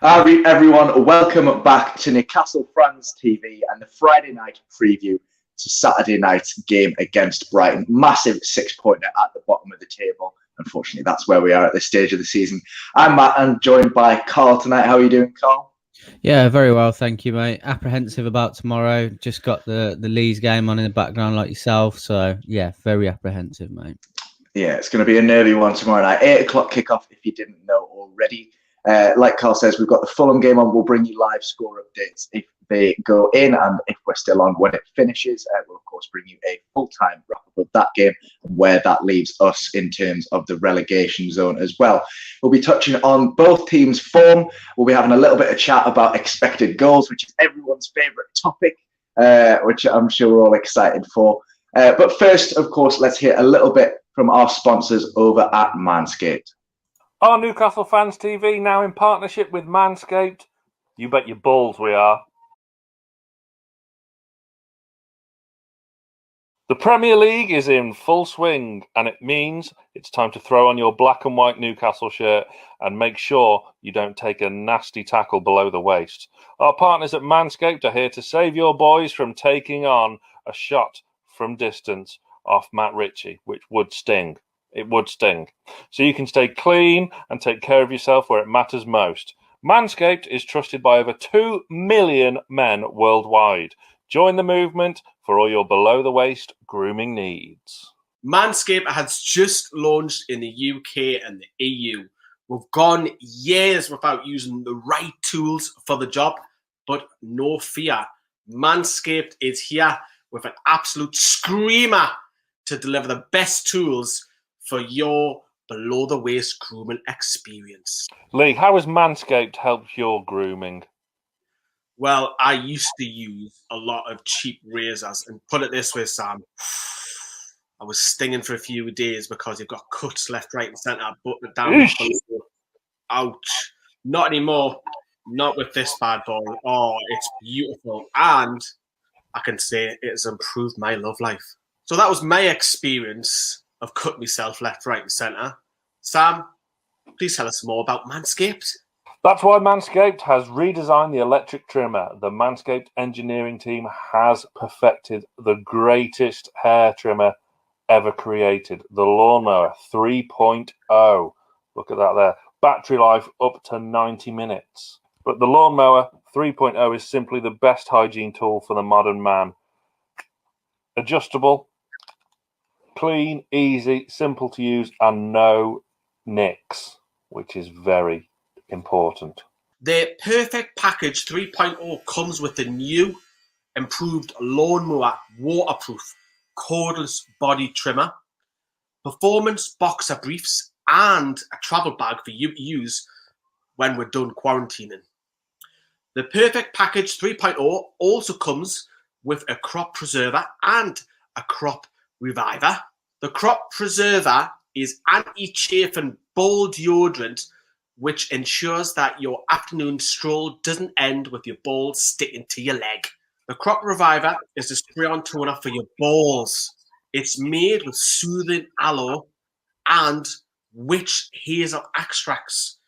Howdy everyone, welcome back to Newcastle Fans TV and the Friday night preview to Saturday night's game against Brighton. Massive 6-pointer at the bottom of the table. Unfortunately, that's where we are at this stage of the season. I'm Matt and joined by Carl tonight. How are you doing, Carl? Yeah, very well, thank you, mate. Apprehensive about tomorrow. Just got the Leeds game on in the background like yourself. So, yeah, very apprehensive, mate. Yeah, it's going to be an early one tomorrow night. 8 o'clock kickoff if you didn't know already. Like Carl says, we've got the Fulham game on. We'll bring you live score updates if they go in, and if we're still on when it finishes, we'll of course bring you a full-time wrap-up of that game and where that leaves us in terms of the relegation zone as well. We'll be touching on both teams' form. We'll be having a little bit of chat about expected goals, which is everyone's favourite topic, which I'm sure we're all excited for. But first, of course, let's hear a little bit from our sponsors over at Manscaped. Our Newcastle Fans TV now in partnership with Manscaped. You bet your balls we are. The Premier League is in full swing, and it means it's time to throw on your black and white Newcastle shirt and make sure you don't take a nasty tackle below the waist. Our partners at Manscaped are here to save your boys from taking on a shot from distance off Matt Ritchie, which would sting. It would sting. So you can stay clean and take care of yourself where it matters most. Manscaped is trusted by over 2 million men worldwide. Join the movement for all your below-the-waist grooming needs. Manscaped has just launched in the UK and the EU. We've gone years without using the right tools for the job, but no fear. Manscaped is here with an absolute screamer to deliver the best tools for your below-the-waist grooming experience. Lee, how has Manscaped helped your grooming? Well, I used to use a lot of cheap razors, and put it this way, Sam, I was stinging for a few days because you've got cuts left, right, and centre, button down. Ouch. Not anymore. Not with this bad boy. Oh, it's beautiful. And I can say it has improved my love life. So that was my experience of cutting myself left, right, and centre. Sam, please tell us more about Manscaped. That's why Manscaped has redesigned the electric trimmer. The Manscaped engineering team has perfected the greatest hair trimmer ever created, the Lawnmower 3.0. Look at that there. Battery life up to 90 minutes. But the Lawnmower 3.0 is simply the best hygiene tool for the modern man. Adjustable, clean, easy, simple to use, and no nicks, which is very important. The Perfect Package 3.0 comes with the new improved Lawnmower waterproof cordless body trimmer, performance boxer briefs, and a travel bag for you to use when we're done quarantining. The Perfect Package 3.0 also comes with a crop preserver and a crop reviver. The crop preserver is anti-chafing ball deodorant, which ensures that your afternoon stroll doesn't end with your balls sticking to your leg. The crop reviver is a spray-on toner for your balls. It's made with soothing aloe and witch hazel extracts,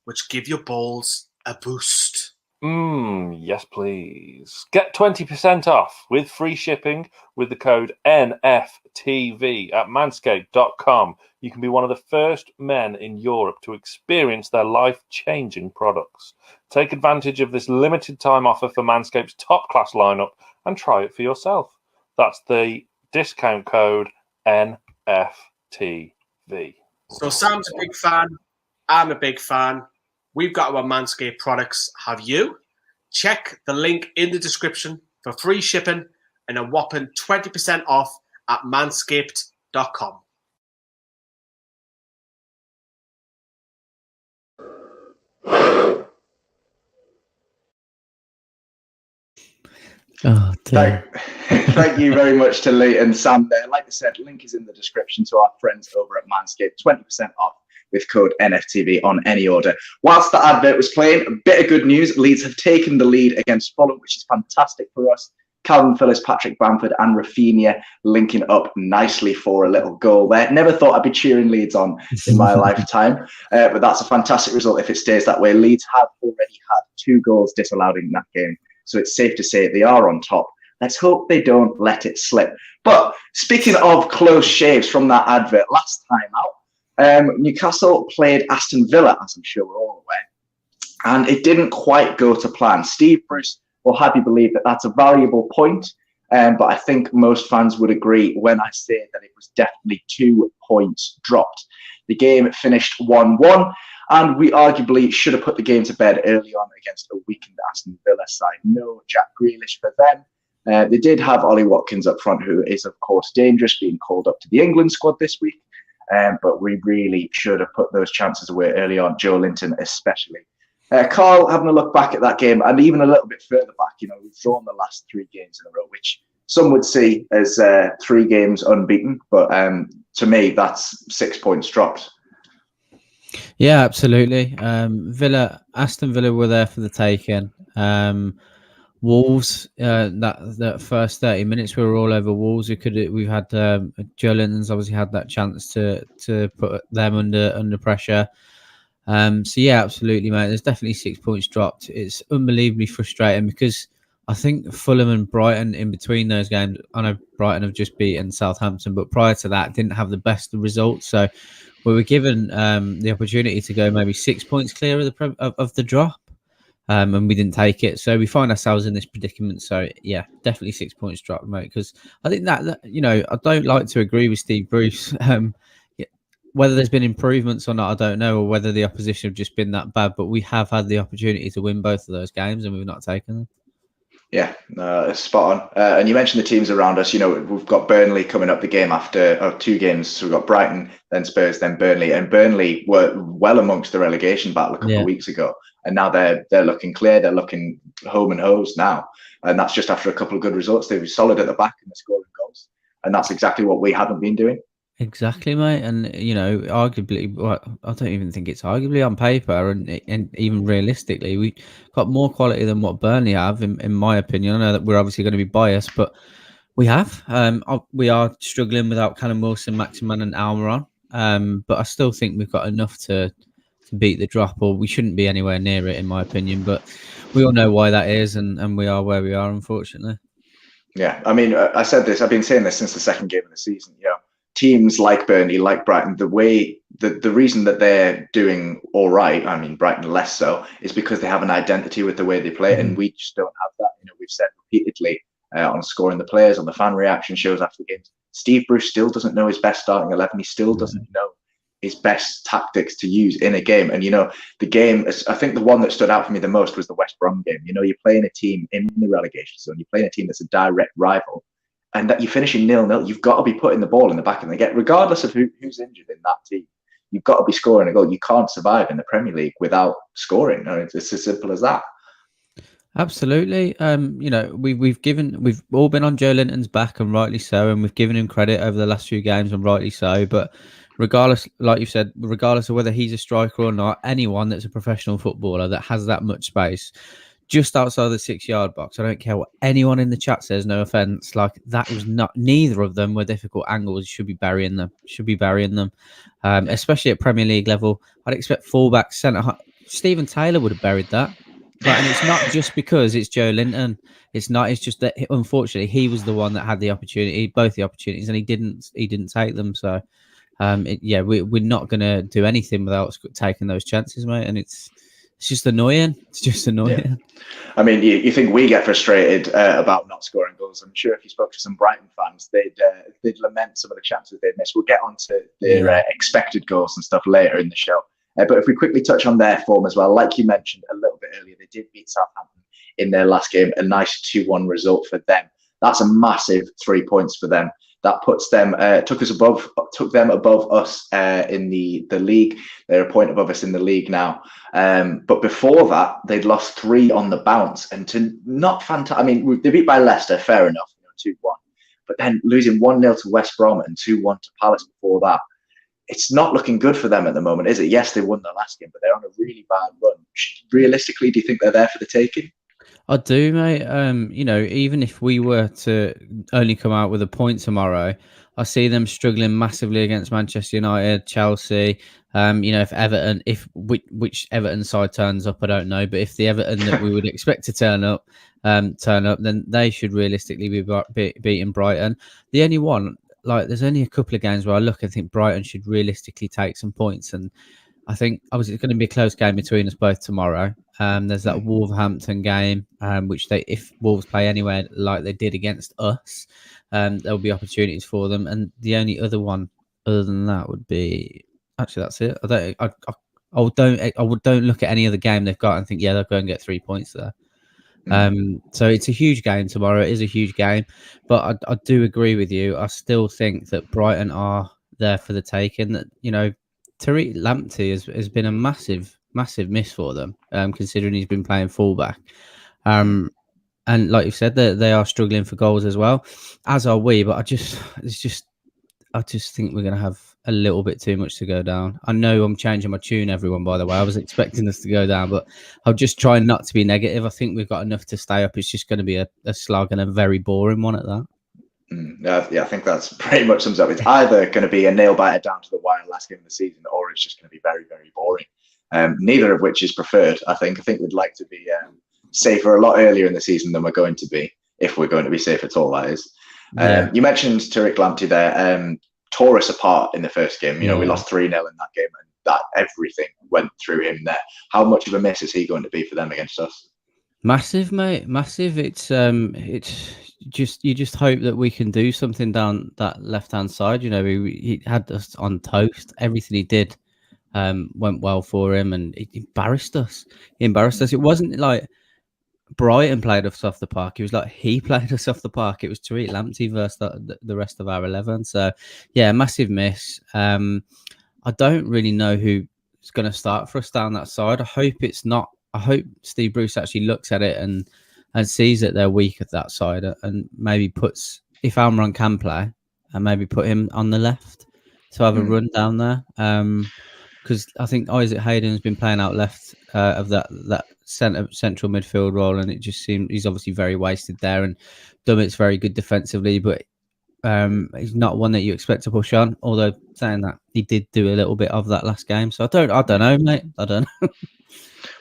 which give your balls a boost. Yes, please. Get 20% off with free shipping with the code NFTV at manscaped.com. You can be one of the first men in Europe to experience their life-changing products. Take advantage of this limited time offer for Manscaped's top-class lineup and try it for yourself. That's the discount code NFTV. So Sam's a big fan. I'm a big fan. We've got our Manscaped products. Have you? Check the link in the description for free shipping and a whopping 20% off at manscaped.com. Oh, dear. Thank you very much to Lee and Sam there. Like I said, link is in the description to our friends over at Manscaped. 20% off with code NFTV on any order. Whilst the advert was playing, a bit of good news. Leeds have taken the lead against Fulham, which is fantastic for us. Calvin Phillips, Patrick Bamford and Rafinha linking up nicely for a little goal there. Never thought I'd be cheering Leeds on in my lifetime, but that's a fantastic result if it stays that way. Leeds have already had 2 goals disallowed in that game, so it's safe to say they are on top. Let's hope they don't let it slip. But speaking of close shaves from that advert last time out, Newcastle played Aston Villa, as I'm sure we're all aware, and it didn't quite go to plan. Steve Bruce will have you believe that that's a valuable point, but I think most fans would agree when I say that it was definitely 2 points dropped. The game finished 1-1, and we arguably should have put the game to bed early on against a weakened Aston Villa side. No Jack Grealish for them. They did have Ollie Watkins up front, who is, of course, dangerous, being called up to the England squad this week. But we really should have put those chances away early on, Joe Linton especially. Carl, having a look back at that game, and even a little bit further back, we've drawn the last 3 games in a row, which some would see as 3 games unbeaten. But to me, that's 6 points dropped. Yeah, absolutely. Aston Villa were there for the taking. Wolves, that first 30 minutes, we were all over Wolves. We've had Joe Linton's obviously had that chance to put them under pressure. So yeah, absolutely, mate. There's definitely 6 points dropped. It's unbelievably frustrating because I think Fulham and Brighton in between those games, I know Brighton have just beaten Southampton, but prior to that didn't have the best results. So we were given the opportunity to go maybe 6 points clear of the drop. And we didn't take it, so we find ourselves in this predicament. So yeah, definitely 6 points drop, mate. Because I think that I don't like to agree with Steve Bruce. Whether there's been improvements or not, I don't know, or whether the opposition have just been that bad. But we have had the opportunity to win both of those games, and we've not taken them. Yeah, spot on. And you mentioned the teams around us. We've got Burnley coming up the game after 2 games. So we've got Brighton, then Spurs, then Burnley. And Burnley were well amongst the relegation battle a couple of weeks ago. And now they're looking clear. They're looking home and hosed now. And that's just after a couple of good results. They were solid at the back and they're scoring goals. And that's exactly what we haven't been doing. Exactly, mate. And, arguably, I don't even think it's arguably on paper and even realistically, we got more quality than what Burnley have, in my opinion. I know that we're obviously going to be biased, but we have. We are struggling without Callum Wilson, Maximin and Almiron. But I still think we've got enough to beat the drop, or we shouldn't be anywhere near it, in my opinion. But we all know why that is, and we are where we are, unfortunately. Yeah, I mean, I said this, I've been saying this since the second game of the season. Teams like Burnley, like Brighton, the reason that they're doing all right, I mean, Brighton less so, is because they have an identity with the way they play, and we just don't have that. We've said repeatedly on Scoring the Players, on the fan reaction shows after games, Steve Bruce still doesn't know his best starting 11. He still doesn't know his best tactics to use in a game. And, the game, I think the one that stood out for me the most was the West Brom game. You're playing a team in the relegation zone. You're playing a team that's a direct rival. And that you're finishing 0-0, you've got to be putting the ball in the back of the net, regardless of who's injured in that team. You've got to be scoring a goal. You can't survive in the Premier League without scoring. It's as simple as that. Absolutely. We've all been on Joe Linton's back, and rightly so, and we've given him credit over the last few games, and rightly so. But regardless, like you said, regardless of whether he's a striker or not, anyone that's a professional footballer that has that much space just outside the 6-yard box, I don't care what anyone in the chat says, no offense, like that was not, neither of them were difficult angles. Should be burying them, especially at Premier League level. I'd expect fullback, centre, Stephen Taylor would have buried that. And it's not just because it's Joe Linton. It's just that unfortunately he was the one that had the opportunity, both the opportunities, and he didn't take them. So we're not going to do anything without taking those chances, mate. And it's just annoying. Yeah. I mean, you think we get frustrated about not scoring goals. I'm sure if you spoke to some Brighton fans, they'd lament some of the chances they'd missed. We'll get onto their expected goals and stuff later in the show. But if we quickly touch on their form as well, like you mentioned a little bit earlier, they did beat Southampton in their last game, a nice 2-1 result for them. That's a massive 3 points for them. That puts them, took them above us in the league. They're a point above us in the league now. But before that, they'd lost 3 on the bounce, and to not fantastic. I mean, they beat by Leicester, fair enough, 2-1. But then losing 1-0 to West Brom and 2-1 to Palace before that, it's not looking good for them at the moment, is it? Yes, they won their last game, but they're on a really bad run. Realistically, do you think they're there for the taking? I do, mate. Even if we were to only come out with a point tomorrow, I see them struggling massively against Manchester United, Chelsea. If Everton, which Everton side turns up, I don't know. But if the Everton that we would expect to turn up, then they should realistically be beating Brighton. The only one, there's only a couple of games where I look and think Brighton should realistically take some points, and I think obviously it's going to be a close game between us both tomorrow. There's that Wolverhampton game, which if Wolves play anywhere like they did against us, there'll be opportunities for them. And the only other one other than that would be actually that's it. I don't look at any other game they've got and think they'll go and get 3 points there. So it's a huge game tomorrow. It is a huge game, but I do agree with you. I still think that Brighton are there for the taking. That Tariq Lamptey has been a massive miss for them, considering he's been playing fullback. And like you said, they are struggling for goals as well, as are we. But I just think we're going to have a little bit too much to go down. I know I'm changing my tune, everyone, by the way. I was expecting us to go down, but I'll just try not to be negative. I think we've got enough to stay up. It's just going to be a slog and a very boring one at that. I think that's pretty much sums up. It's either going to be a nail biter down to the wire last game of the season, or it's just going to be very, very boring. Neither of which is preferred. I think we'd like to be safer a lot earlier in the season than we're going to be, if we're going to be safe at all. That is. You mentioned Tariq Lamptey there. Tore us apart in the first game. We lost 3-0 in that game, and that everything went through him there. How much of a miss is he going to be for them against us? Massive, mate. Massive. It's you just hope that we can do something down that left-hand side. He had us on toast. Everything he did went well for him, and he embarrassed us. It wasn't like Brighton played us off the park. It was like he played us off the park. It was Tariq Lamptey versus the rest of our 11. So, massive miss. I don't really know who's going to start for us down that side. I hope it's not. I hope Steve Bruce actually looks at it and sees that they're weak at that side, and maybe puts, if Almiron can play, and maybe put him on the left to have a run down there. Because I think Isaac Hayden's been playing out left of that central midfield role, and it just seemed he's obviously very wasted there. And Dummett's very good defensively, but he's not one that you expect to push on. Although saying that, he did do a little bit of that last game, so I don't know, mate. I don't know.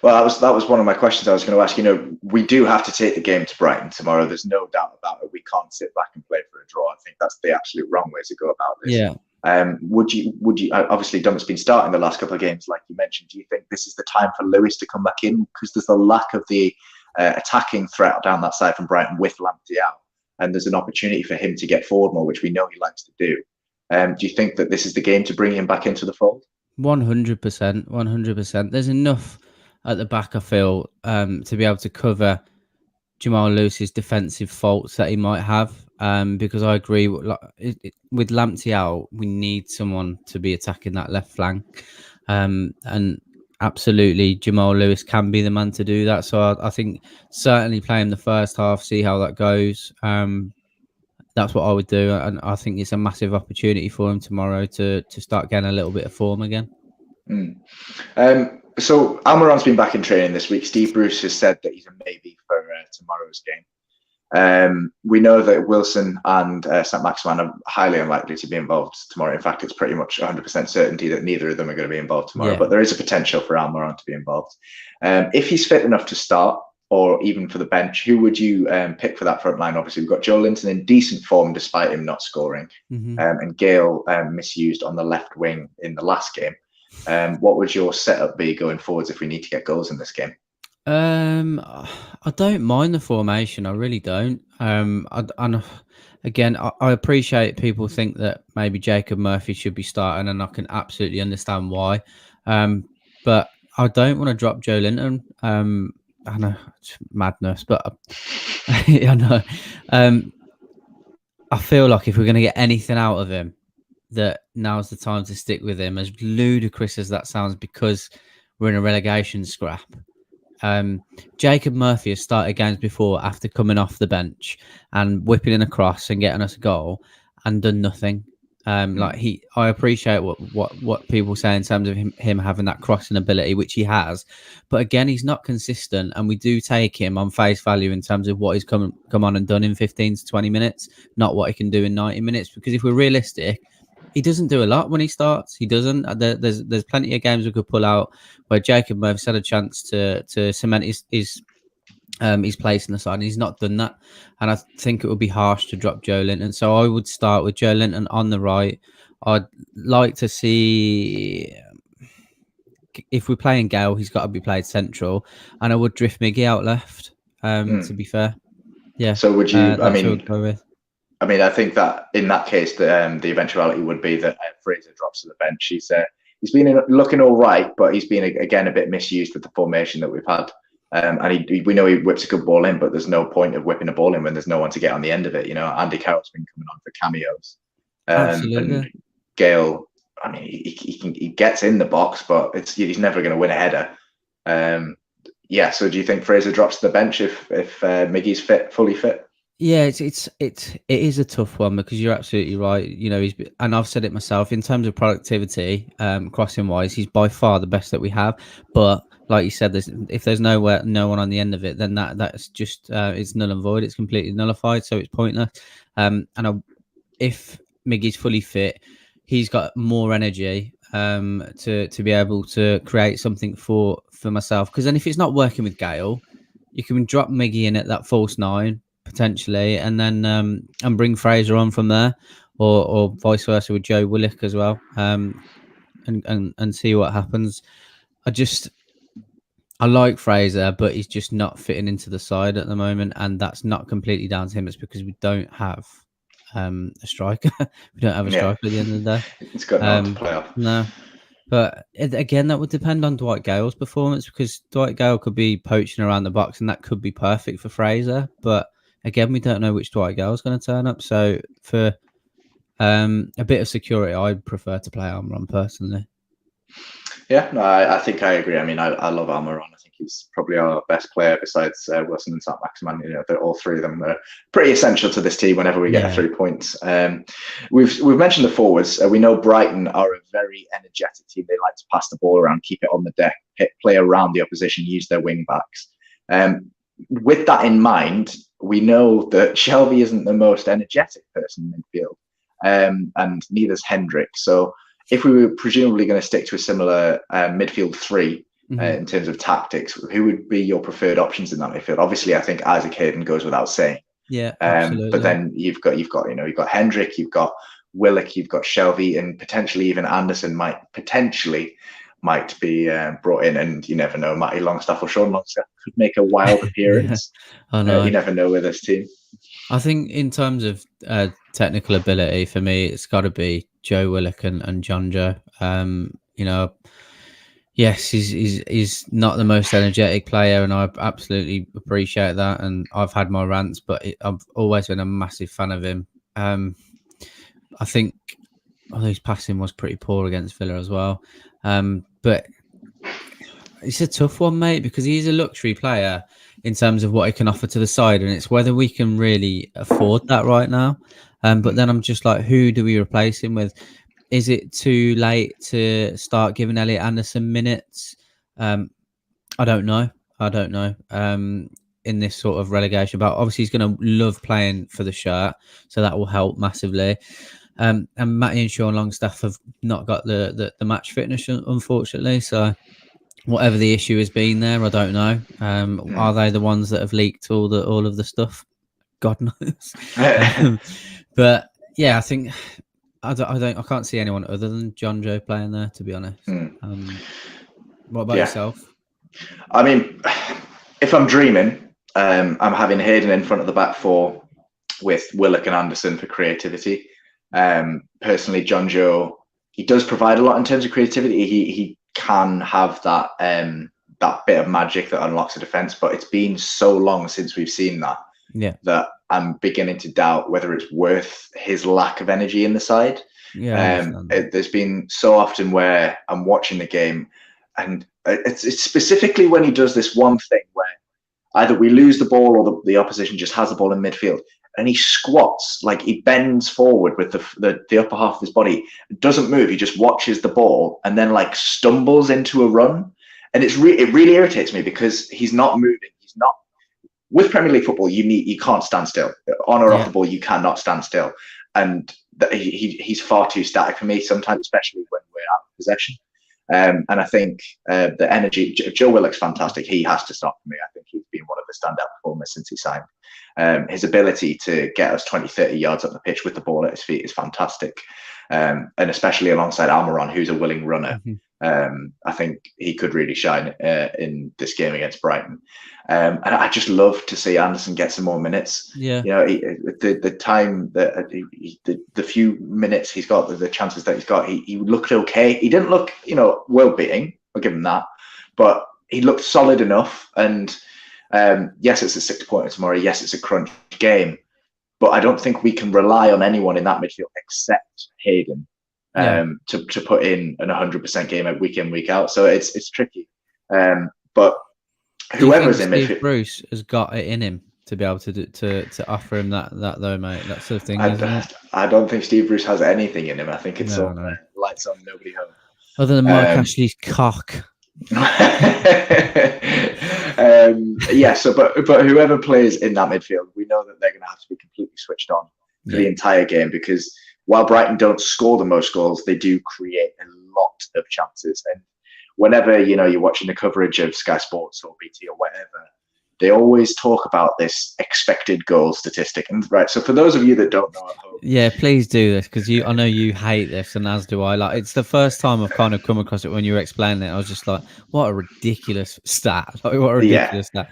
Well, that was one of my questions I was going to ask. We do have to take the game to Brighton tomorrow. There's no doubt about it. We can't sit back and play for a draw. I think that's the absolute wrong way to go about this. Yeah. Would you obviously Dummett's been starting the last couple of games like you mentioned. Do you think this is the time for Lewis to come back in, because there's a lack of the attacking threat down that side from Brighton with Lamptey out, and there's an opportunity for him to get forward more, which we know he likes to do. Do you think that this is the game to bring him back into the fold? 100%. There's enough at the back, I feel, to be able to cover Jamal Lewis's defensive faults that he might have. Because I agree with Lamptey out, we need someone to be attacking that left flank, and absolutely Jamal Lewis can be the man to do that. So I think certainly play him the first half, see how that goes. That's what I would do, and I think it's a massive opportunity for him tomorrow to start getting a little bit of form again. So Almiron's been back in training this week. Steve Bruce has said that he's a maybe for tomorrow's game. We know that Wilson and Saint-Maximin are highly unlikely to be involved tomorrow. In fact, it's pretty much 100% certainty that neither of them are going to be involved tomorrow. But there is a potential for Almiron to be involved. If he's fit enough to start, or even for the bench, who would you pick for that front line? Obviously, we've got Joe Linton in decent form despite him not scoring, and Gale misused on the left wing in the last game. What would your setup be going forwards if we need to get goals in this game? I don't mind the formation. I really don't. Again, I appreciate people think that maybe Jacob Murphy should be starting, and I can absolutely understand why. But I don't want to drop Joe Linton. I know it's madness, but I know. I feel like if we're going to get anything out of him, that now's the time to stick with him, as ludicrous as that sounds, because we're in a relegation scrap. Jacob Murphy has started games before after coming off the bench and whipping in a cross and getting us a goal and done nothing. Like I appreciate what people say in terms of him having that crossing ability, which he has, but again, he's not consistent, and we do take him on face value in terms of what he's come on and done in 15 to 20 minutes, not what he can do in 90 minutes. Because if we're realistic, he doesn't do a lot when he starts. He doesn't. There's plenty of games we could pull out where Jacob Murph's had a chance to cement his place in the side, and he's not done that. And I think it would be harsh to drop Joe Linton. So I would start with Joe Linton on the right. I'd like to see, if we're playing Gale, he's got to be played central, and I would drift Miggy out left. To be fair, yeah. So would you? I mean, I think that in that case, the eventuality would be that Fraser drops to the bench. He's been looking all right, but he's been again a bit misused with the formation that we've had. And we know he whips a good ball in, but there's no point of whipping a ball in when there's no one to get on the end of it. You know, Andy Carroll's been coming on for cameos. Absolutely. And Gale, I mean, he gets in the box, but he's never going to win a header. So do you think Fraser drops to the bench if Miggy's fully fit? Yeah, it is a tough one, because you're absolutely right. You know, and I've said it myself, in terms of productivity, crossing wise, he's by far the best that we have. But like you said, if there's no one on the end of it, then that's just it's null and void. It's completely nullified, so it's pointless. If Miggy's fully fit, he's got more energy to be able to create something for myself. Because then if it's not working with Gale, you can drop Miggy in at that false 9 potentially, and then and bring Fraser on from there, or vice versa with Joe Willock as well, and see what happens. I like Fraser, but he's just not fitting into the side at the moment, and that's not completely down to him. It's because we don't have a striker. We don't have a striker at the end of the day. It's got no to play off. No. But again, that would depend on Dwight Gale's performance, because Dwight Gale could be poaching around the box, and that could be perfect for Fraser. But again, we don't know which Dwight Gale's going to turn up. So for a bit of security, I'd prefer to play Almiron personally. Yeah, no, I think I agree. I mean, I love Almiron. I think he's probably our best player besides Wilson and saint-maximin. You know, they're all three of them are pretty essential to this team whenever we get 3 points. We've mentioned the forwards. We know Brighton are a very energetic team. They like to pass the ball around, keep it on the deck, play around the opposition, use their wing backs. With that in mind, we know that Shelby isn't the most energetic person in midfield, and neither's Hendrick. So if we were presumably going to stick to a similar midfield 3 in terms of tactics, who would be your preferred options in that midfield? Obviously, I think Isaac Hayden goes without saying. Yeah, absolutely. But then you've got Hendrick, you've got Willock, you've got Shelby, and potentially even Anderson might be brought in, and you never know. Matty Longstaff or Sean Longstaff could make a wild appearance. I know. You never know with this team. I think in terms of technical ability, for me, it's got to be Joe Willock and John Joe. You know, yes, he's not the most energetic player, and I absolutely appreciate that. And I've had my rants, but I've always been a massive fan of him. I think his passing was pretty poor against Villa as well. But it's a tough one, mate, because he's a luxury player in terms of what he can offer to the side, and it's whether we can really afford that right now. But then I'm just like, who do we replace him with? Is it too late to start giving Elliot Anderson minutes? I don't know. In this sort of relegation, but obviously he's going to love playing for the shirt, so that will help massively. And Matty and Sean Longstaff have not got the match fitness, unfortunately. So whatever the issue has been there, I don't know. Are they the ones that have leaked all of the stuff? God knows. But yeah, I think I can't see anyone other than John Joe playing there, to be honest. What about yourself? I mean, if I'm dreaming, I'm having Hayden in front of the back 4 with Willock and Anderson for creativity. Personally, John Joe, he does provide a lot in terms of creativity. He can have that bit of magic that unlocks a defense, but it's been so long since we've seen that that I'm beginning to doubt whether it's worth his lack of energy in the side. There's been so often where I'm watching the game, and it's specifically when he does this one thing where either we lose the ball or the opposition just has the ball in midfield, and he squats, like he bends forward with the upper half of his body, doesn't move. He just watches the ball and then like stumbles into a run. And it really irritates me because he's not moving. He's not. With Premier League football, you can't stand still. On or off the ball, you cannot stand still. And he's far too static for me sometimes, especially when we're out of possession. And I think the energy, Joe Willock's fantastic. He has to stop for me. I think he's been one of the standout performers since he signed. His ability to get us 20, 30 yards up the pitch with the ball at his feet is fantastic. And especially alongside Almiron, who's a willing runner. I think he could really shine in this game against Brighton. And I just love to see Anderson get some more minutes. Yeah, you know, the time that the few minutes he's got, the chances that he's got, he looked okay. He didn't look, you know, world beating. I'll give him that, but he looked solid enough. And yes, it's a 6-pointer tomorrow. Yes, it's a crunch game, but I don't think we can rely on anyone in that midfield except Hayden. To put in an 100% game week in, week out. So it's tricky. But whoever's in midfield, Bruce has got it in him to be able to offer him that though, mate. That sort of thing. I don't think Steve Bruce has anything in him. I think it's lights on, nobody home. Other than Mike Ashley's cock. So but whoever plays in that midfield, we know that they're going to have to be completely switched on for the entire game, because while Brighton don't score the most goals, they do create a lot of chances. And whenever, you know, you're watching the coverage of Sky Sports or BT or whatever, they always talk about this expected goal statistic. And right, so for those of you that don't know at home, please do this, because I know you hate this, and as do I. Like, it's the first time I've kind of come across it when you were explaining it. I was just like, what a ridiculous stat! Like, what a ridiculous stat.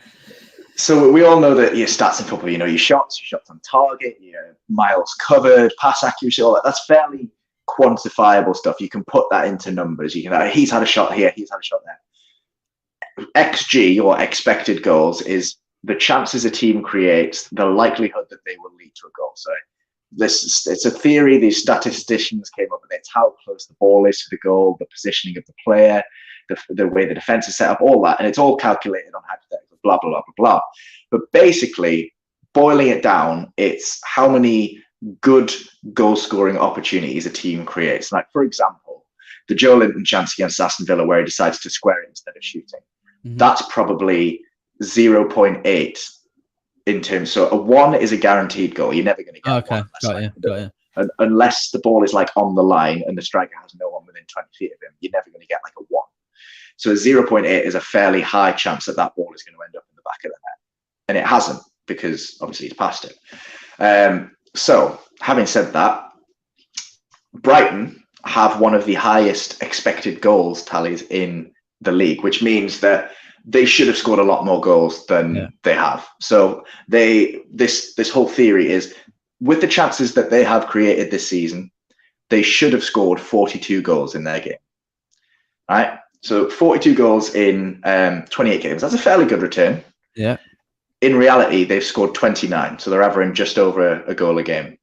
So we all know that your stats in football, you know, your shots on target, your miles covered, pass accuracy, all that. That's fairly quantifiable stuff. You can put that into numbers. You can, he's had a shot here, he's had a shot there. XG, or expected goals, is the chances a team creates, the likelihood that they will lead to a goal. So it's a theory. These statisticians came up with it. It's how close the ball is to the goal, the positioning of the player, the way the defense is set up, all that. And it's all calculated on hypothetical. Blah, blah, blah, blah, blah. But basically, boiling it down, it's how many good goal-scoring opportunities a team creates. Like, for example, the Joe Linton chance against Aston Villa where he decides to square it instead of shooting. That's probably 0.8 in terms. So a 1 is a guaranteed goal. You're never going to get one. Got you. Unless the ball is like on the line and the striker has no one within 20 feet of him, you're never going to get like a 1. So 0.8 is a fairly high chance that ball is going to end up in the back of the net. And it hasn't, because obviously he's passed it. So having said that, Brighton have one of the highest expected goals tallies in the league, which means that they should have scored a lot more goals than they have. So this whole theory is, with the chances that they have created this season, they should have scored 42 goals in their game. Right? So 42 goals in 28 games. That's a fairly good return. Yeah. In reality, they've scored 29. So they're averaging just over a goal a game.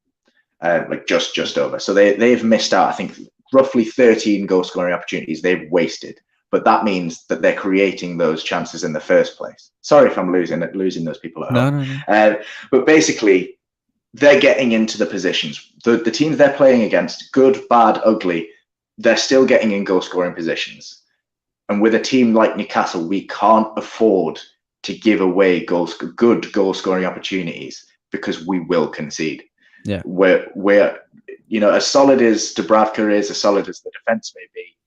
Like just over. So they've missed out, I think, roughly 13 goal scoring opportunities they've wasted. But that means that they're creating those chances in the first place. Sorry if I'm losing those people at home. No. But basically, they're getting into the positions. The teams they're playing against, good, bad, ugly, they're still getting in goal scoring positions. And with a team like Newcastle, we can't afford to give away good goal scoring opportunities, because we will concede. Yeah, we're you know, as solid as Dubravka is, as solid as the defense may be,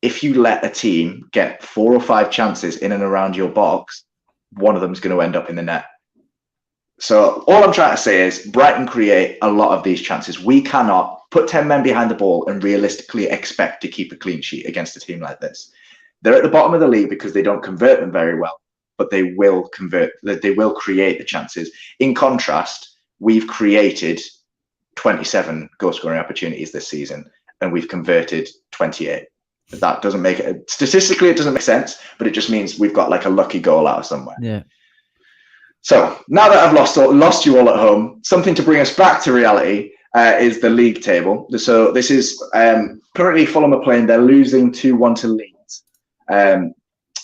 if you let a team get 4 or 5 chances in and around your box, one of them is going to end up in the net. So all I'm trying to say is Brighton create a lot of these chances. We cannot put 10 men behind the ball and realistically expect to keep a clean sheet against a team like this. They're at the bottom of the league because they don't convert them very well, but they will convert. They will create the chances. In contrast, we've created 27 goal scoring opportunities this season, and we've converted 28. That doesn't make it statistically. It doesn't make sense, but it just means we've got like a lucky goal out of somewhere. Yeah. So now that I've lost you all at home, something to bring us back to reality is the league table. So this is currently Fulham are playing. They're losing 2-1 to Leeds.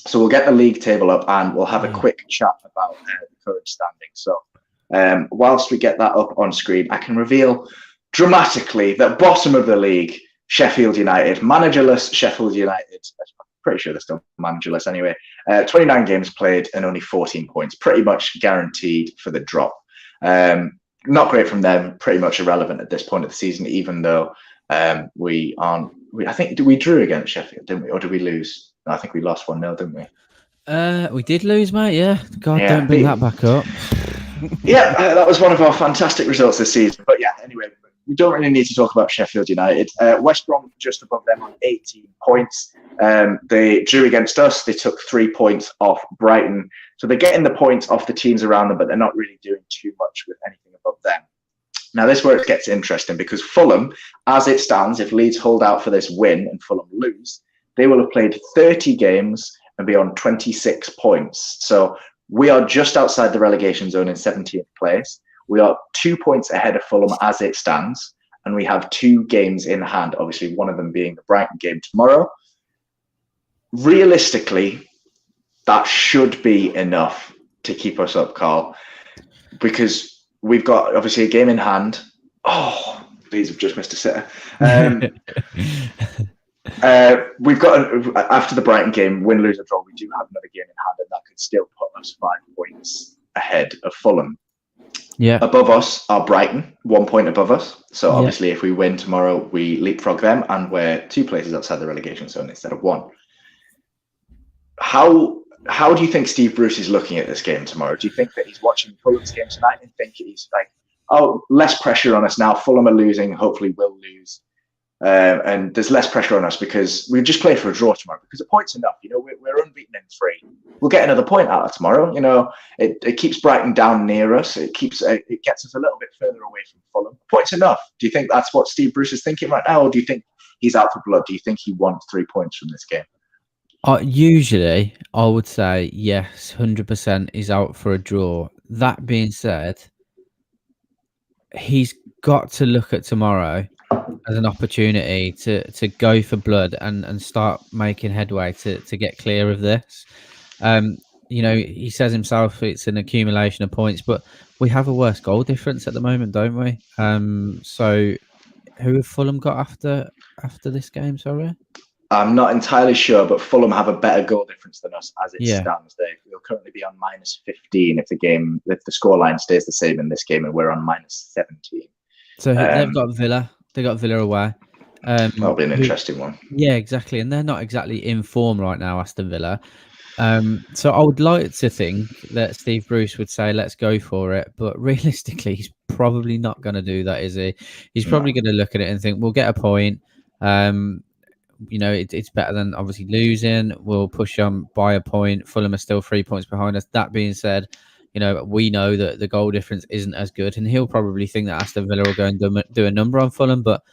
So we'll get the league table up and we'll have a quick chat about the current standing. So Whilst we get that up on screen, I can reveal dramatically that bottom of the league, Sheffield United, managerless Sheffield United. I'm pretty sure they're still managerless anyway. 29 games played and only 14 points, pretty much guaranteed for the drop. Not great from them, pretty much irrelevant at this point of the season, even though we aren't. I think we drew against Sheffield, didn't we? Or did we lose? No, I think we lost 1-0, didn't we? We did lose, mate. Yeah. God, Yeah, don't bring that back up. Yeah, that was one of our fantastic results this season. But yeah, anyway, we don't really need to talk about Sheffield United. West Brom just above them on 18 points. They drew against us. They took 3 points off Brighton. So they're getting the points off the teams around them, but they're not really doing too much with anything above them. Now, this is where it gets interesting, because Fulham, as it stands, if Leeds hold out for this win and Fulham lose, they will have played 30 games and be on 26 points. So we are just outside the relegation zone in 17th place. We are 2 points ahead of Fulham as it stands, and we have 2 games in hand, obviously one of them being the Brighton game tomorrow. Realistically, that should be enough to keep us up, Carl, because we've got obviously a game in hand. Oh, Leeds have just missed a sitter. We've got, after the Brighton game, win, lose, or draw, we do have another game in hand, and that could still put us 5 points ahead of Fulham. Yeah. Above us are Brighton, 1 point above us. So obviously, if we win tomorrow, we leapfrog them, and we're 2 places outside the relegation zone instead of 1. How do you think Steve Bruce is looking at this game tomorrow? Do you think that he's watching Fulham's game tonight and think he's like, oh, less pressure on us now. Fulham are losing. Hopefully, we'll lose. And there's less pressure on us because we've just played for a draw tomorrow, because a point's enough. You know, we're unbeaten in 3. We'll get another point out of tomorrow. You know, it keeps Brighton down near us. It gets us a little bit further away from Fulham. A point's enough. Do you think that's what Steve Bruce is thinking right now, or do you think he's out for blood? Do you think he wants 3 points from this game? Usually, I would say yes, 100% is out for a draw. That being said, he's got to look at tomorrow as an opportunity to go for blood and start making headway to get clear of this. You know, he says himself it's an accumulation of points, but we have a worse goal difference at the moment, don't we? So who have Fulham got after this game, sorry? I'm not entirely sure, but Fulham have a better goal difference than us as it stands. They'll currently be on -15 if the scoreline stays the same in this game, and we're on -17. So they've got Villa. They got Villa away. That'll be an interesting one. Yeah, exactly. And they're not exactly in form right now, Aston Villa. So I would like to think that Steve Bruce would say, let's go for it. But realistically, he's probably not going to do that, is he? He's probably going to look at it and think, we'll get a point. You know, it's better than obviously losing. We'll push on by a point. Fulham are still 3 points behind us. That being said, you know, we know that the goal difference isn't as good, and he'll probably think that Aston Villa will go and do a number on Fulham. But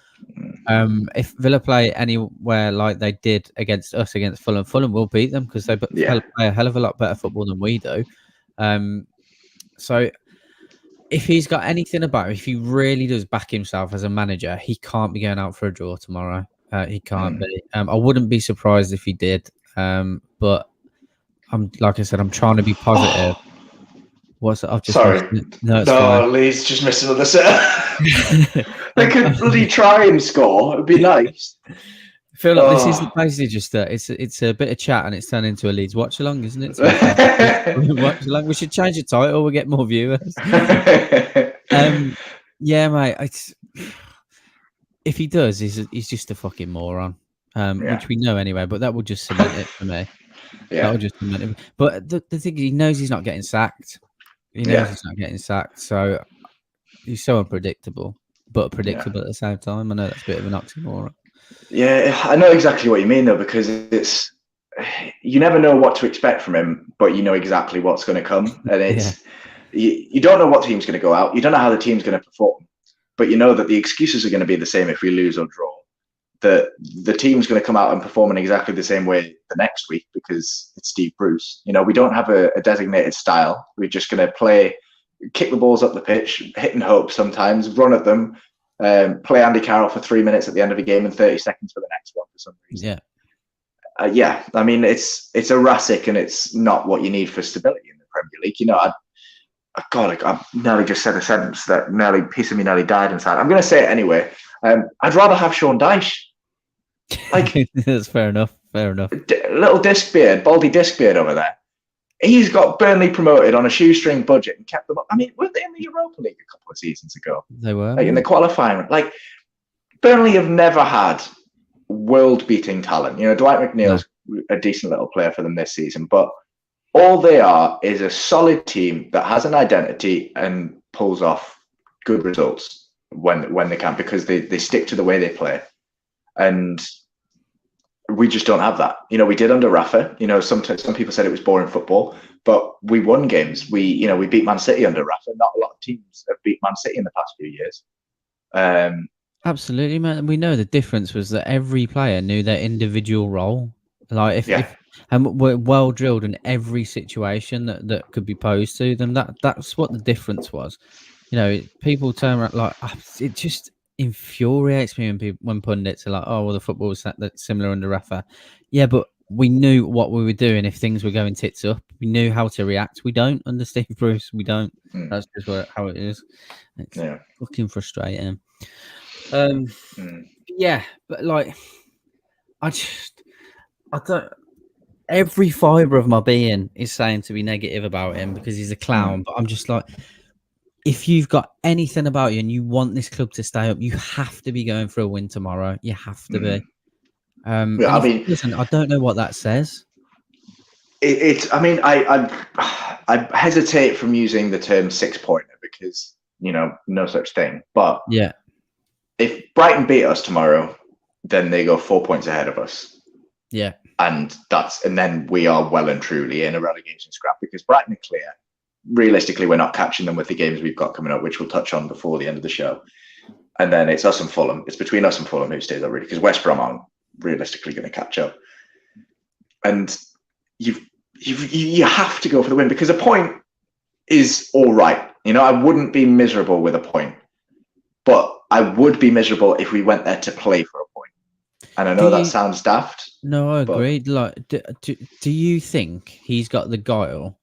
if Villa play anywhere like they did against us, against Fulham, Fulham will beat them because they play a hell of a lot better football than we do. So if he's got anything about him, if he really does back himself as a manager, he can't be going out for a draw tomorrow. He can't be. I wouldn't be surprised if he did. But like I said, I'm trying to be positive. What's it? I've just Sorry. No, Leeds just missed another set. They could bloody try and score. It'd be nice. I feel like this is basically just it's a bit of chat, and it's turned into a Leeds watch along, isn't it? Watch along. We should change the title. We'll get more viewers. Yeah, mate. If he does, he's just a fucking moron, which we know anyway. But that will just cement it for me. Yeah, that will just cement it. But the thing is, he knows he's not getting sacked. He knows he's not getting sacked. So he's so unpredictable, but predictable at the same time. I know that's a bit of an oxymoron. Yeah, I know exactly what you mean, though, because you never know what to expect from him, but you know exactly what's going to come, and you don't know what team's going to go out. You don't know how the team's going to perform. But you know that the excuses are going to be the same if we lose or draw. The team's going to come out and perform in exactly the same way the next week because it's Steve Bruce. You know, we don't have a designated style. We're just going to kick the balls up the pitch, hit and hope sometimes, run at them, play Andy Carroll for 3 minutes at the end of a game and 30 seconds for the next one for some reason. I mean, it's erratic and it's not what you need for stability in the Premier League. You know, God, I nearly just said a sentence that piece of me nearly died inside. I'm going to say it anyway. I'd rather have Sean Dyche. Like, that's fair enough. Fair enough. Little baldy disc beard over there. He's got Burnley promoted on a shoestring budget and kept them up. I mean, weren't they in the Europa League a couple of seasons ago? They were. Like, in the qualifying. Like, Burnley have never had world-beating talent. You know, Dwight McNeil's a decent little player for them this season, but all they are is a solid team that has an identity and pulls off good results when they can, because they stick to the way they play. And we just don't have that. You know, we did under Rafa. You know, some people said it was boring football, but we won games. We beat Man City under Rafa. Not a lot of teams have beat Man City in the past few years. Absolutely, man. We know the difference was that every player knew their individual role. Like and we're well drilled in every situation that could be posed to them. That's what the difference was. You know, people turn around like it just infuriates me when pundits are like, "Oh, well, the football was that similar under Rafa." Yeah, but we knew what we were doing if things were going tits up. We knew how to react. We don't under Steve Bruce. We don't. That's just how it is. It's fucking frustrating. Yeah, but like, I don't. Every fibre of my being is saying to be negative about him because he's a clown. But I'm just like, if you've got anything about you and you want this club to stay up, you have to be going for a win tomorrow. You have to be. I mean, listen, I don't know what that says. I mean, I hesitate from using the term 6-pointer because, you know, no such thing. But yeah, if Brighton beat us tomorrow, then they go 4 points ahead of us. Yeah. And then we are well and truly in a relegation scrap because Brighton are clear. Realistically, we're not catching them with the games we've got coming up, which we'll touch on before the end of the show. And then it's us and Fulham. It's between us and Fulham who stays up, really, because West Brom aren't realistically going to catch up. And you have to go for the win because a point is all right. You know, I wouldn't be miserable with a point, but I would be miserable if we went there to play for a point. And I know that sounds daft. No, I agree. Like, do you think he's got the guile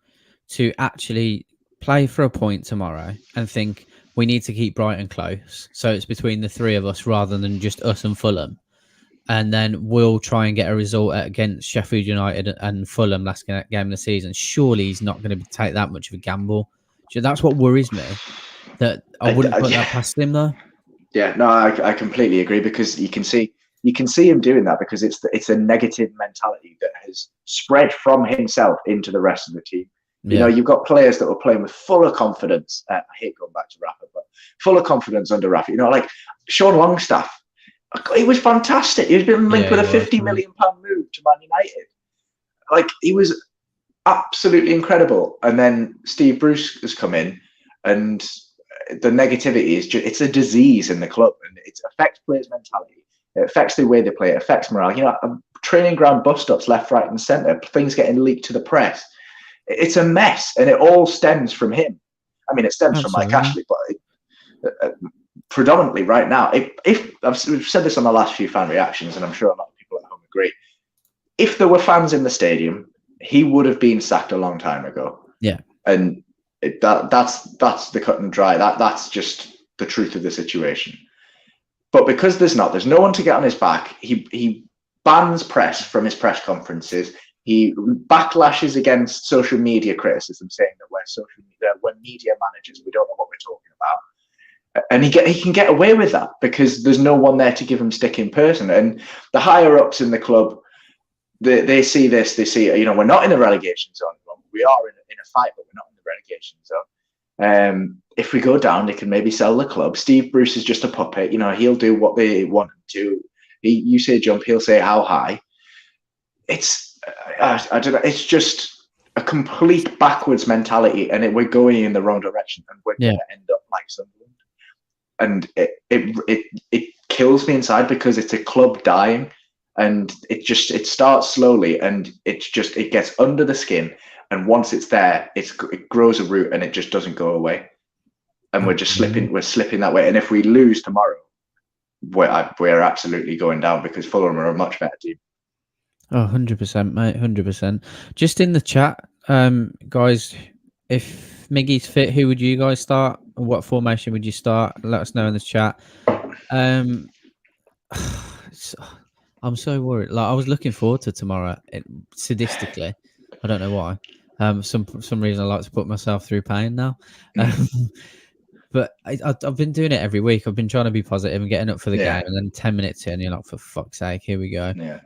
to actually play for a point tomorrow and think we need to keep Brighton close, so it's between the three of us rather than just us and Fulham, and then we'll try and get a result against Sheffield United and Fulham last game of the season? Surely he's not going to take that much of a gamble. So that's what worries me. That I wouldn't put that past him, though. Yeah, no, I completely agree because you can see him doing that because it's a negative mentality that has spread from himself into the rest of the team. You know, you've got players that were playing with full of confidence. I hate going back to Rafa, but full of confidence under Rafa. You know, like Sean Longstaff, he was fantastic. He's been linked with a £50 million move to Man United. Like, he was absolutely incredible. And then Steve Bruce has come in, and the negativity is it's a disease in the club, and it affects players' mentality. It affects the way they play. It affects morale. You know, training ground bust-ups left, right, and centre. Things getting leaked to the press. It's a mess, and it all stems from him. I mean, it stems from Mike Ashley, but predominantly right now. If we've said this on the last few fan reactions, and I'm sure a lot of people at home agree, if there were fans in the stadium, he would have been sacked a long time ago. Yeah, and that's the cut and dry. That's just the truth of the situation. But because there's no one to get on his back, he bans press from his press conferences. He backlashes against social media criticism, saying that we're media managers. We don't know what we're talking about. And he can get away with that because there's no one there to give him stick in person. And the higher ups in the club, they see this. They see, you know, we're not in a relegation zone. We are in a fight, but we're not in the relegation zone. If we go down, they can maybe sell the club. Steve Bruce is just a puppet. You know, he'll do what they want him to. You say jump, he'll say how high. I don't know. It's just a complete backwards mentality, and we're going in the wrong direction, and we're going to end up like Sunderland. And it kills me inside because it's a club dying, and it starts slowly, and it gets under the skin, and once it's there, it grows a root, and it just doesn't go away. And we're just slipping that way. And if we lose tomorrow, we're absolutely going down because Fulham are a much better team. Oh, 100%, mate. 100%. Just in the chat, guys, if Miggy's fit, who would you guys start? What formation would you start? Let us know in the chat. I'm so worried. Like, I was looking forward to tomorrow, sadistically. I don't know why. Some reason I like to put myself through pain now. But I've been doing it every week. I've been trying to be positive and getting up for the game, and then 10 minutes in, you're like, for fuck's sake, here we go. Yeah.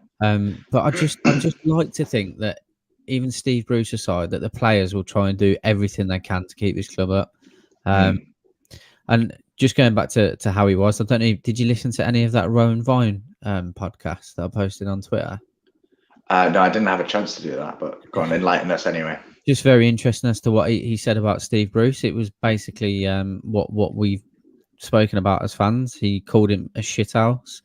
But I just like to think that even Steve Bruce aside, that the players will try and do everything they can to keep this club up. And just going back to how he was, I don't know, did you listen to any of that Rowan Vine podcast that I posted on Twitter? No, I didn't have a chance to do that, but go on, enlighten us anyway. Just very interesting as to what he said about Steve Bruce. It was basically what we've spoken about as fans. He called him a shithouse.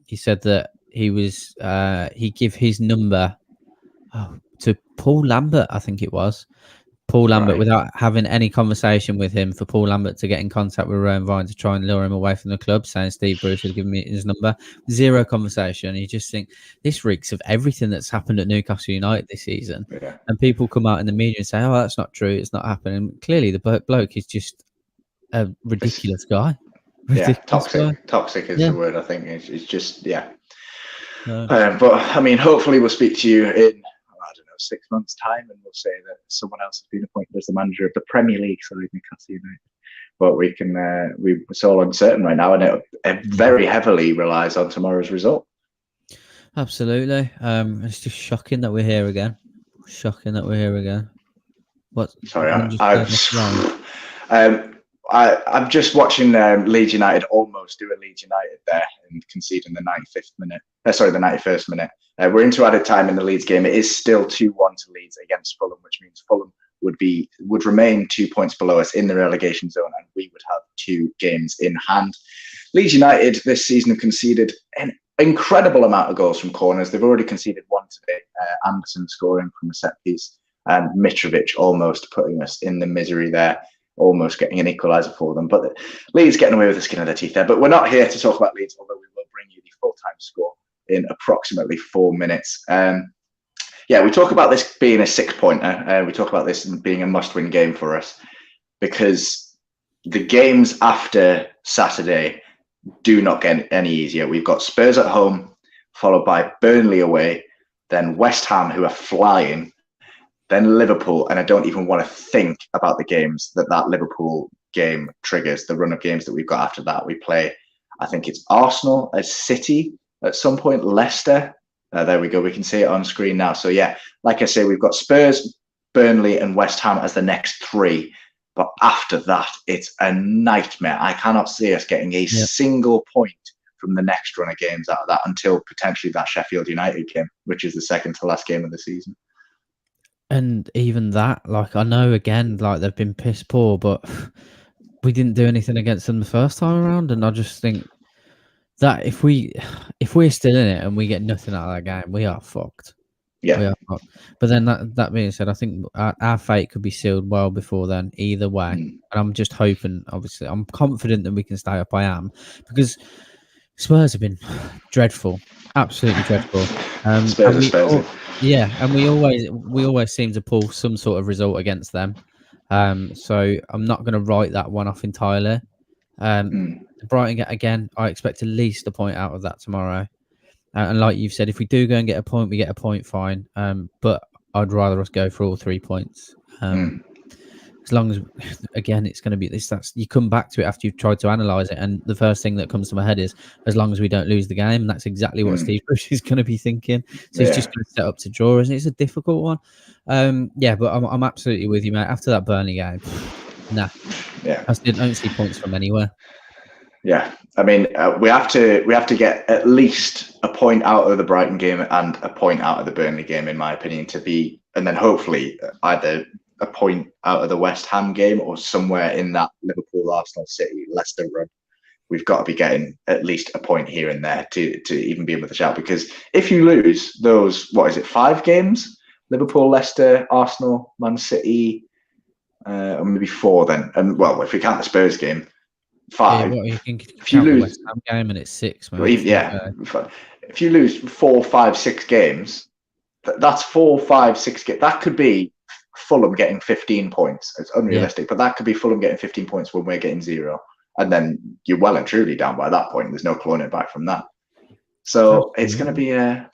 He said that he gave his number to Paul Lambert, I think it was. Paul Lambert, without having any conversation with him, for Paul Lambert to get in contact with Rowan Vine to try and lure him away from the club, saying Steve Bruce had given me his number. Zero conversation. You just think this reeks of everything that's happened at Newcastle United this season. Yeah. And people come out in the media and say, oh, that's not true, it's not happening. Clearly, the bloke is just a ridiculous guy. Toxic is the word, I think. It's just, but, I mean, hopefully we'll speak to you in 6 months' time, and we'll say that someone else has been appointed as the manager of the Premier League side, Newcastle United. But we can, it's all uncertain right now, and it very heavily relies on tomorrow's result. Absolutely. It's just shocking that we're here again. What? Sorry, I'm just watching Leeds United almost do a Leeds United there and conceding the 95th minute. The 91st minute. We're into added time in the Leeds game. It is still 2-1 to Leeds against Fulham, which means Fulham would remain 2 points below us in the relegation zone, and we would have 2 games in hand. Leeds United this season have conceded an incredible amount of goals from corners. They've already conceded 1 today. Anderson scoring from a set piece, and Mitrovic almost putting us in the misery there, almost getting an equaliser for them. But Leeds getting away with the skin of their teeth there. But we're not here to talk about Leeds, although we will bring you the full-time score in approximately 4 minutes. We talk about this being a 6-pointer. We talk about this being a must-win game for us, because the games after Saturday do not get any easier. We've got Spurs at home, followed by Burnley away, then West Ham, who are flying, then Liverpool, and I don't even want to think about the games that Liverpool game triggers, the run of games that we've got after that. We play, I think it's Arsenal, City, at some point, Leicester. There we go. We can see it on screen now. So, like I say, we've got Spurs, Burnley, and West Ham as the next 3. But after that, it's a nightmare. I cannot see us getting a single point from the next run of games out of that until potentially that Sheffield United game, which is the second to last game of the season. And even that, I know, again, they've been piss poor, but we didn't do anything against them the first time around. And I just think that if we're still in it and we get nothing out of that game, we are fucked. Yeah. We are fucked. But then that being said, I think our fate could be sealed well before then, either way. And I'm just hoping, obviously, I'm confident that we can stay up. I am, because Spurs have been dreadful, absolutely dreadful. Spurs. And we always seem to pull some sort of result against them. So I'm not going to write that one off entirely. Brighton again, I expect at least a point out of that tomorrow. And like you've said, if we do go and get a point, we get a point, fine. But I'd rather us go for all 3 points. As long as, again, it's going to be this. You come back to it after you've tried to analyse it, and the first thing that comes to my head is, as long as we don't lose the game, and that's exactly what Steve Bruce is going to be thinking. So he's just going to set up to draw, isn't it? It's a difficult one. But I'm absolutely with you, mate. After that Burnley game, nah. Yeah. I don't see points from anywhere. Yeah, I mean, we have to get at least a point out of the Brighton game and a point out of the Burnley game, in my opinion, and then hopefully either a point out of the West Ham game or somewhere in that Liverpool, Arsenal, City, Leicester run. We've got to be getting at least a point here and there to even be able to shout. Because if you lose those, 5 games? Liverpool, Leicester, Arsenal, Man City, or maybe 4 then. And if we count the Spurs game, 5. If you lose the West Ham game and it's 6, if you lose 4, 5, 6 games, that's 4, 5, 6 games. That could be Fulham getting 15 points. It's unrealistic, but that could be Fulham getting 15 points when we're getting 0. And then you're well and truly down by that point. There's no clawing it back from that. So it's going to be a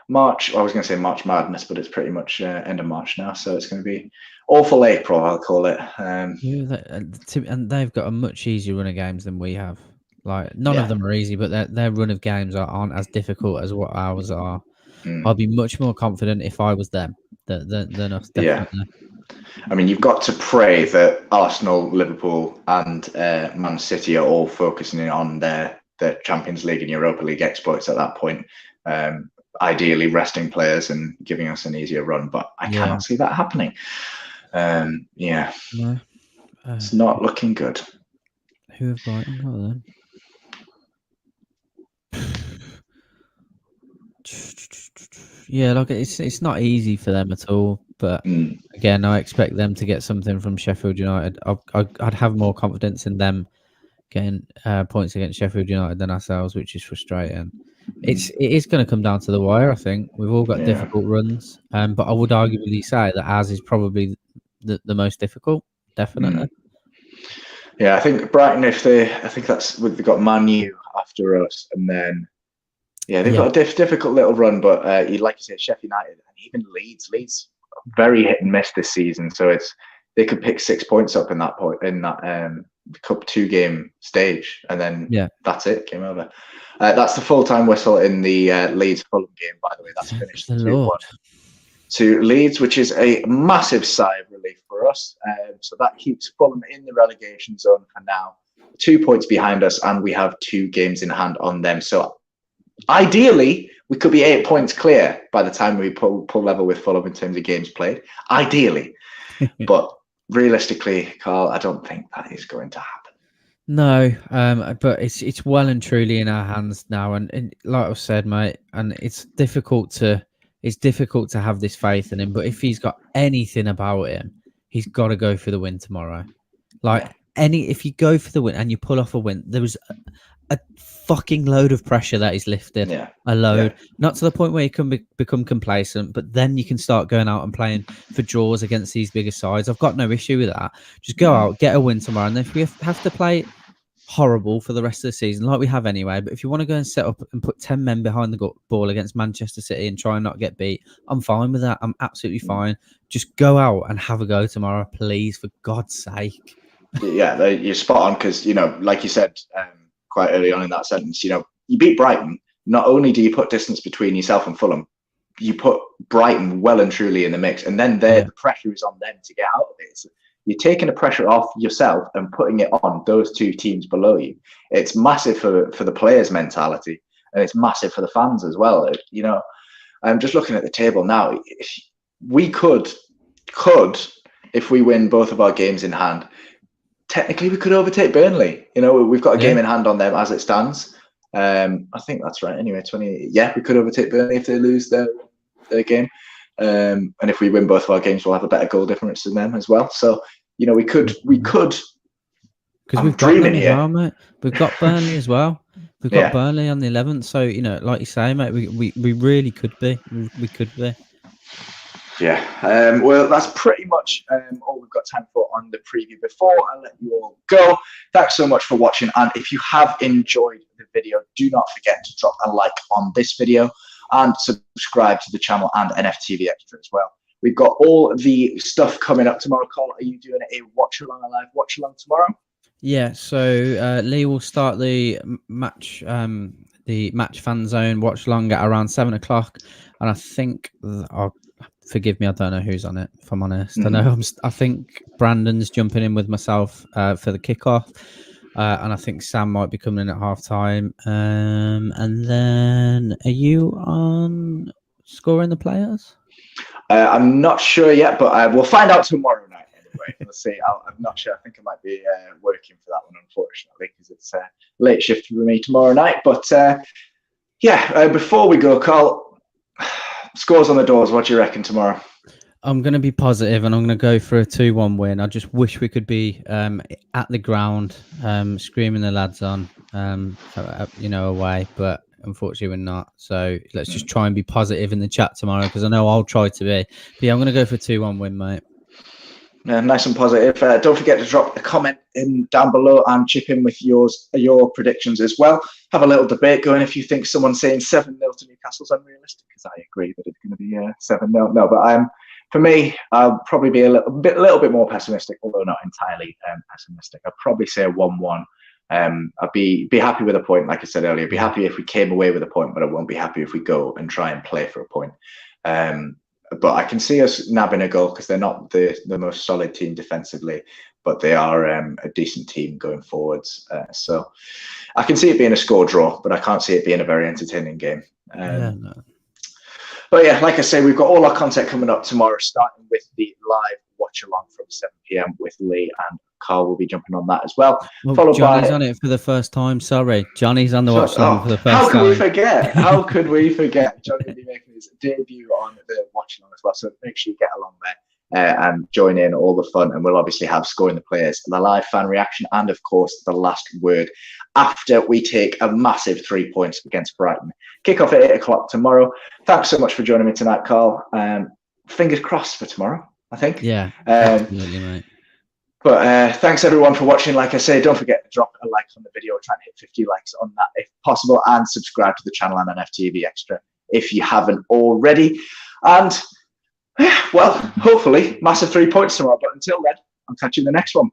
March. I was going to say March Madness, but it's pretty much end of March now. So it's going to be awful April, I'll call it. And they've got a much easier run of games than we have. Like, none of them are easy, but their run of games aren't as difficult as what ours are. I'll be much more confident if I was them than us, definitely. I mean, you've got to pray that Arsenal, Liverpool, and Man City are all focusing on their Champions League and Europa League exploits at that point. Ideally, resting players and giving us an easier run, but I cannot see that happening. It's not looking good. Who have Brighton got then? Yeah, like it's not easy for them at all. But again, I expect them to get something from Sheffield United. I'd have more confidence in them getting points against Sheffield United than ourselves, which is frustrating. It is going to come down to the wire. I think we've all got difficult runs, but I would arguably say that ours is probably the most difficult. Definitely. Yeah, I think Brighton. I think they've got Man U after us, and then they've got a difficult little run. But like you said, Sheffield United and even Leeds very hit and miss this season. So they could pick 6 points up in that Cup 2 game stage, and then that's it, game over. That's the full-time whistle in the Leeds Fulham game, by the way. That's finished 2-1 to Leeds, which is a massive sigh of relief for us. So that keeps Fulham in the relegation zone for now, 2 points behind us, and we have 2 games in hand on them. So ideally, we could be 8 points clear by the time we pull level with Fulham in terms of games played. Ideally. But realistically, Carl, I don't think that is going to happen. No, but it's well and truly in our hands now, and like I said, mate, and it's difficult to have this faith in him. But if he's got anything about him, he's got to go for the win tomorrow. If you go for the win and you pull off a win, there was a fucking load of pressure that is lifted. A load, not to the point where you can become complacent, but then you can start going out and playing for draws against these bigger sides. I've got no issue with that. Just go out, get a win tomorrow, and then if we have to play horrible for the rest of the season, like we have anyway, but if you want to go and set up and put 10 men behind the ball against Manchester City and try and not get beat, I'm fine with that. I'm absolutely fine. Just go out and have a go tomorrow, please, for God's sake. Yeah, you're spot on, because, like you said quite early on in that sentence, you beat Brighton. Not only do you put distance between yourself and Fulham, you put Brighton well and truly in the mix, and then the pressure is on them to get out of it. So you're taking the pressure off yourself and putting it on those 2 teams below you. It's massive for the players' mentality, and it's massive for the fans as well. I'm just looking at the table now. We could, if we win both of our games in hand, technically we could overtake Burnley. We've got a game in hand on them as it stands. I think that's right. Anyway, 20. Yeah, we could overtake Burnley if they lose their game. And if we win both of our games, we'll have a better goal difference than them as well. So, we could. Because we've got them as well, mate. We've got Burnley as well. We've got Burnley on the 11th. So, like you say, mate, we really could be. We could be. Yeah. Well, that's pretty much all we've got time for on the preview. Before I let you all go, thanks so much for watching. And if you have enjoyed the video, do not forget to drop a like on this video and subscribe to the channel and NFTV Extra as well. We've got all the stuff coming up tomorrow. Carl, are you doing a live watch along tomorrow? Yeah, so Lee will start the match fan zone watch along at around 7 o'clock, and I think forgive me, I don't know who's on it, if I'm honest. I think Brandon's jumping in with myself for the kickoff. And I think Sam might be coming in at half time. And then are you on scoring the players? I'm not sure yet, but we'll find out tomorrow night anyway. We'll see. I'm not sure. I think I might be working for that one, unfortunately, because it's a late shift for me tomorrow night. But before we go, Carl, scores on the doors. What do you reckon tomorrow? I'm going to be positive, and I'm going to go for a 2-1 win. I just wish we could be at the ground, screaming the lads on, away, but unfortunately we're not. So let's just try and be positive in the chat tomorrow, because I know I'll try to be. But yeah, I'm going to go for a 2-1 win, mate. Nice and positive. Don't forget to drop a comment in down below and chip in with your predictions as well. Have a little debate going if you think someone saying 7-0 to Newcastle's unrealistic, because I agree that it's going to be 7-0. No, but for me, I'll probably be a little bit more pessimistic, although not entirely pessimistic. I'd probably say a 1-1. I'd be happy with a point, like I said earlier. I'd be happy if we came away with a point, but I won't be happy if we go and try and play for a point. But I can see us nabbing a goal because they're not the most solid team defensively, but they are a decent team going forwards. So I can see it being a score draw, but I can't see it being a very entertaining game. But yeah, like I say, we've got all our content coming up tomorrow, starting with the live watch along from 7 p.m. with Lee, and Carl will be jumping on that as well. Followed Johnny's on it for the first time. Sorry, Johnny's on the watch along for the first time. How could we forget? How could we forget? Johnny will be making his debut on the watch along as well. So make sure you get along there and join in all the fun. And we'll obviously have Scoring the Players, the live fan reaction, and of course the last word after we take a massive 3 points against Brighton. Kick off at 8 o'clock tomorrow. Thanks so much for joining me tonight, Carl. Fingers crossed for tomorrow, I think. Yeah, absolutely, mate. But thanks everyone for watching. Like I say, don't forget to drop a like on the video. We're trying to hit 50 likes on that if possible, and subscribe to the channel and FTV Extra if you haven't already. And well, hopefully massive 3 points tomorrow. But until then, I'll catch you in the next one.